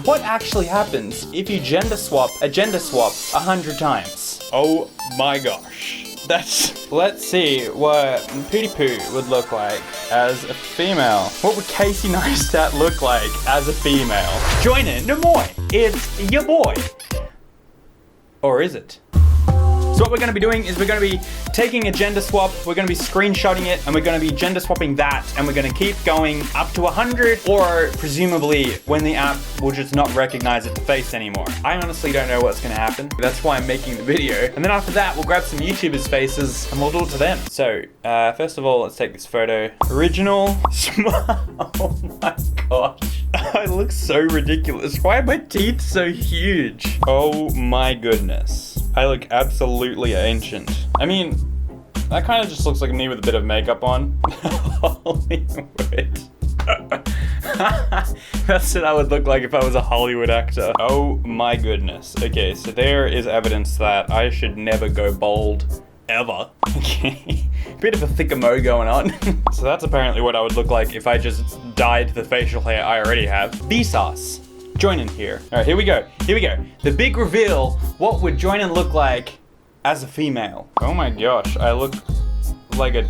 what actually happens if you gender swap a gender swap 100 times? Oh my gosh. Let's see what PewDiePie would look like as a female. What would Casey Neistat look like as a female? Joinen, no more. It's your boy. Or is it? So what we're going to be doing is we're going to be taking a gender swap, we're going to be screenshotting it, and we're going to be gender swapping that, and we're going to keep going up to 100, or presumably when the app will just not recognize its face anymore. I honestly don't know what's going to happen. That's why I'm making the video. And then after that, we'll grab some YouTubers' faces and we'll do it to them. So, first of all, let's take this photo. Original. Oh my gosh. I look so ridiculous. Why are my teeth so huge? Oh my goodness. I look absolutely ancient. I mean, that kind of just looks like me with a bit of makeup on. Holy wait. That's what I would look like if I was a Hollywood actor. Oh my goodness. Okay, so there is evidence that I should never go bald. Ever. Okay. Bit of a thicker mo going on. So that's apparently what I would look like if I just dyed the facial hair I already have. Vsauce. Joinen here. Alright, here we go. Here we go. The big reveal. What would Joinen look like as a female? Oh my gosh, I look like a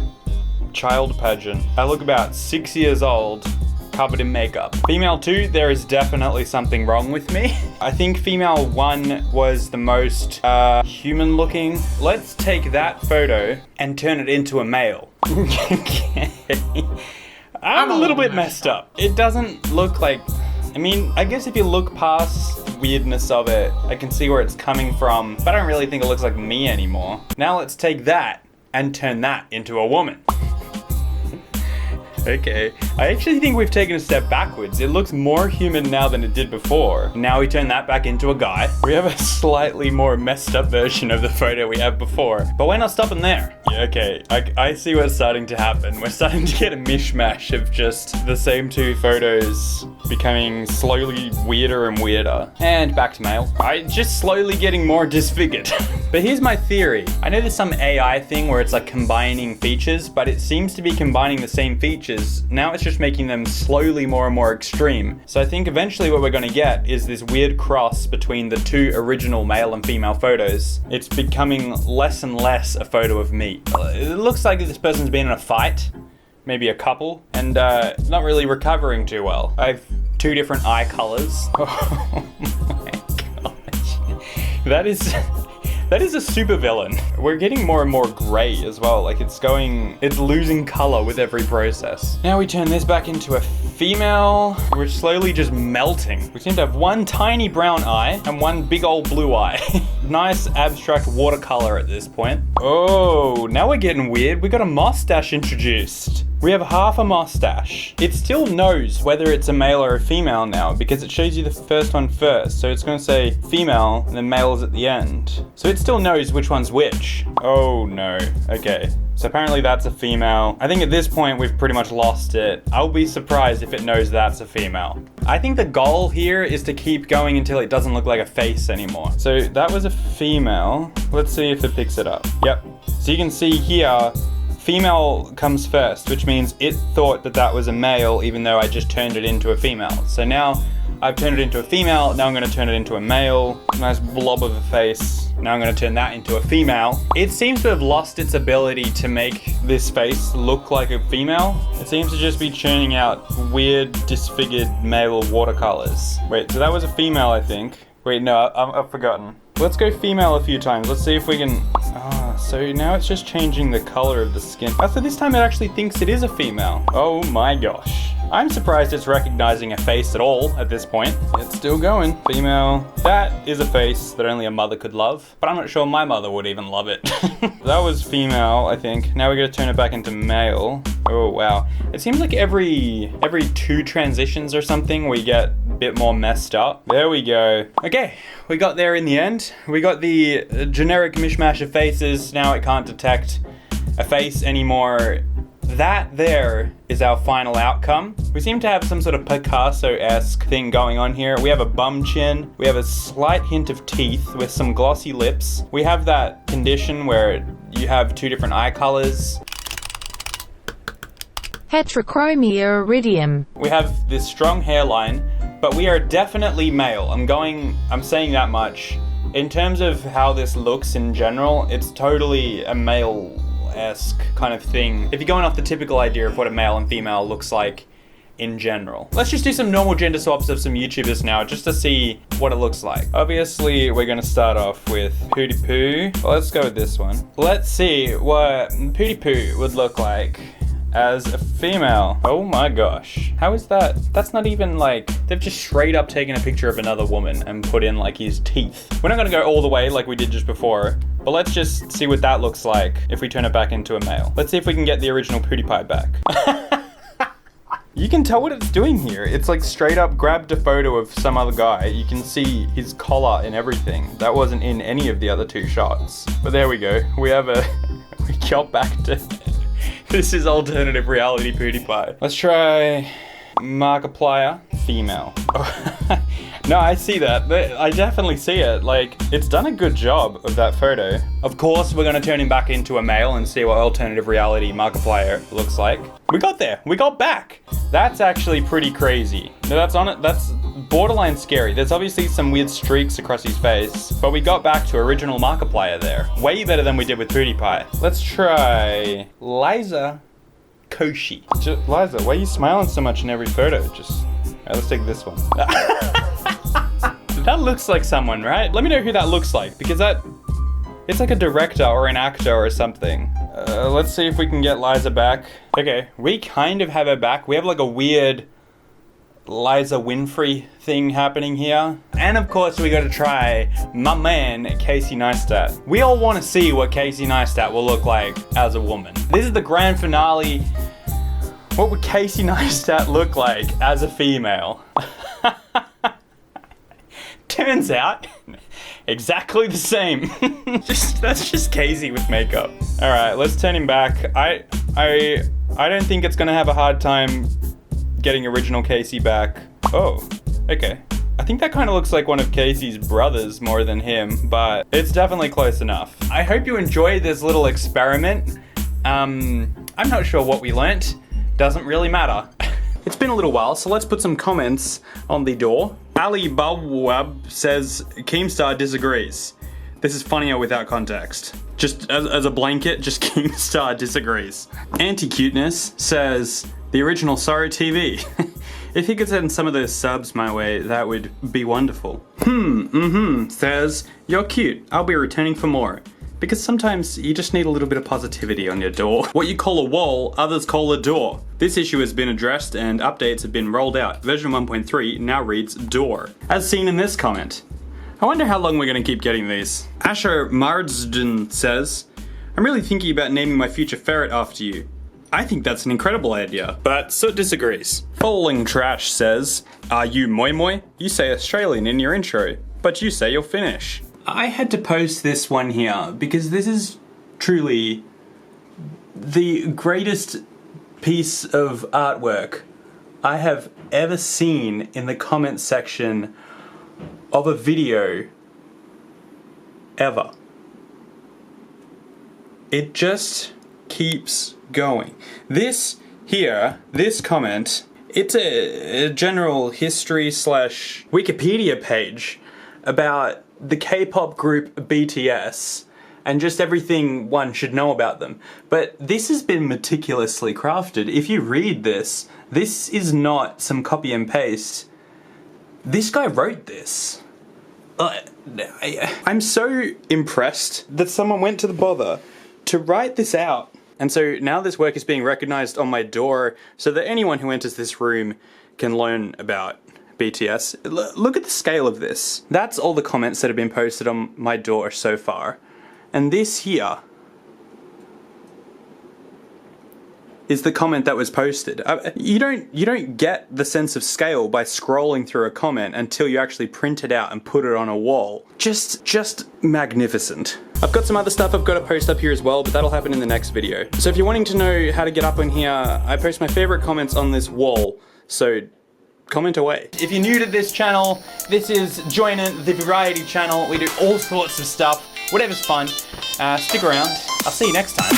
child pageant. I look about 6 years old, covered in makeup. Female 2, there is definitely something wrong with me. I think female 1 was the most human looking. Let's take that photo and turn it into a male. Okay. I'm a little bit messed up. It doesn't look like... I mean, I guess if you look past the weirdness of it, I can see where it's coming from, but I don't really think it looks like me anymore. Now let's take that and turn that into a woman. Okay, I actually think we've taken a step backwards. It looks more human now than it did before. Now we turn that back into a guy. We have a slightly more messed up version of the photo we had before, but we're not stopping there. Yeah, okay, I see what's starting to happen. We're starting to get a mishmash of just the same two photos becoming slowly weirder and weirder. And back to male. I'm just slowly getting more disfigured. But here's my theory. I know there's some AI thing where it's like combining features, but it seems to be combining the same features. Now it's just making them slowly more and more extreme. So I think eventually what we're going to get is this weird cross between the two original male and female photos. It's becoming less and less a photo of me. It looks like this person's been in a fight, maybe a couple, and not really recovering too well. I have two different eye colors. Oh my gosh. That is a super villain. We're getting more and more gray as well. Like it's losing color with every process. Now we turn this back into a female. We're slowly just melting. We seem to have one tiny brown eye and one big old blue eye. Nice abstract watercolor at this point. Oh, now we're getting weird. We got a mustache introduced. We have half a mustache. It still knows whether it's a male or a female now because it shows you the first one first. So it's going to say female and then male is at the end. So it still knows which one's which. Oh no. Okay. So apparently that's a female. I think at this point we've pretty much lost it. I'll be surprised if it knows that's a female. I think the goal here is to keep going until it doesn't look like a face anymore. So that was a female. Let's see if it picks it up. Yep. So you can see here, female comes first, which means it thought that that was a male even though I just turned it into a female. So now I've turned it into a female, now I'm going to turn it into a male. Nice blob of a face. Now I'm going to turn that into a female. It seems to have lost its ability to make this face look like a female. It seems to just be churning out weird, disfigured male watercolors. Wait, so that was a female, I think. Wait, no, I've forgotten. Let's go female a few times. Let's see if we can... so now it's just changing the color of the skin. So this time it actually thinks it is a female. Oh my gosh. I'm surprised it's recognizing a face at all at this point. It's still going. Female. That is a face that only a mother could love, but I'm not sure my mother would even love it. That was female, I think. Now we're gonna turn it back into male. Oh wow. It seems like every 2 transitions or something we get a bit more messed up. There we go. Okay, we got there in the end. We got the generic mishmash of faces. Now it can't detect a face anymore. That there is our final outcome. We seem to have some sort of Picasso-esque thing going on here. We have a bum chin. We have a slight hint of teeth with some glossy lips. We have that condition where you have 2 different eye colors. Heterochromia iridium. We have this strong hairline, but we are definitely male. I'm saying that much. In terms of how this looks in general, it's totally a male-esque kind of thing. If you're going off the typical idea of what a male and female looks like in general. Let's just do some normal gender swaps of some YouTubers now, just to see what it looks like. Obviously, we're gonna start off with PewDiePie. Well, let's go with this one. Let's see what PewDiePie would look like as a female. Oh my gosh. How is that? That's not even like, they've just straight up taken a picture of another woman and put in like his teeth. We're not gonna go all the way like we did just before, but let's just see what that looks like if we turn it back into a male. Let's see if we can get the original PewDiePie back. You can tell what it's doing here. It's like straight up grabbed a photo of some other guy. You can see his collar and everything. That wasn't in any of the other two shots. But there we go. We got back to, this is alternative reality PewDiePie. Let's try Markiplier, female. No, I see that. I definitely see it. Like, it's done a good job of that photo. Of course, we're gonna turn him back into a male and see what alternative reality Markiplier looks like. We got there. We got back. That's actually pretty crazy. No, that's borderline scary. There's obviously some weird streaks across his face, but we got back to original Markiplier there. Way better than we did with PewDiePie. Let's try Liza Koshy. Liza, why are you smiling so much in every photo? Alright, let's take this one. That looks like someone, right? Let me know who that looks like, because it's like a director or an actor or something. Let's see if we can get Liza back. Okay, we kind of have her back. We have like a weird Liza Winfrey thing happening here. And of course, we gotta try my man, Casey Neistat. We all wanna see what Casey Neistat will look like as a woman. This is the grand finale. What would Casey Neistat look like as a female? Turns out, exactly the same. That's just Casey with makeup. All right, let's turn him back. I don't think it's gonna have a hard time getting original Casey back. Oh, okay. I think that kind of looks like one of Casey's brothers more than him, but it's definitely close enough. I hope you enjoyed this little experiment. I'm not sure what we learnt. Doesn't really matter. It's been a little while, so let's put some comments on the door. Ali Bawab says, Keemstar disagrees. This is funnier without context. Just as a blanket, just Keemstar disagrees. Anti-Cuteness says, the original Sorry TV. If you could send some of those subs my way, that would be wonderful. Says, you're cute. I'll be returning for more. Because sometimes you just need a little bit of positivity on your door. What you call a wall, others call a door. This issue has been addressed and updates have been rolled out. Version 1.3 now reads door. As seen in this comment. I wonder how long we're gonna keep getting these. Asher Marsden says, I'm really thinking about naming my future ferret after you. I think that's an incredible idea, but Soot disagrees. Falling Trash says, are you moi moi? You say Australian in your intro, but you say you're Finnish. I had to post this one here because this is truly the greatest piece of artwork I have ever seen in the comment section of a video ever. It just keeps going. This here, this comment, it's a general history / Wikipedia page about the K-pop group BTS and just everything one should know about them. But this has been meticulously crafted. If you read this, this is not some copy and paste. This guy wrote this. I'm so impressed that someone went to the bother to write this out. And so now this work is being recognized on my door so that anyone who enters this room can learn about BTS. Look at the scale of this. That's all the comments that have been posted on my door so far. And this here is the comment that was posted. You don't get the sense of scale by scrolling through a comment until you actually print it out and put it on a wall. Just magnificent. I've got some other stuff I've got to post up here as well, but that'll happen in the next video. So if you're wanting to know how to get up in here, I post my favorite comments on this wall, so comment away. If you're new to this channel, this is Joinen, the variety channel. We do all sorts of stuff, whatever's fun. Stick around. I'll see you next time.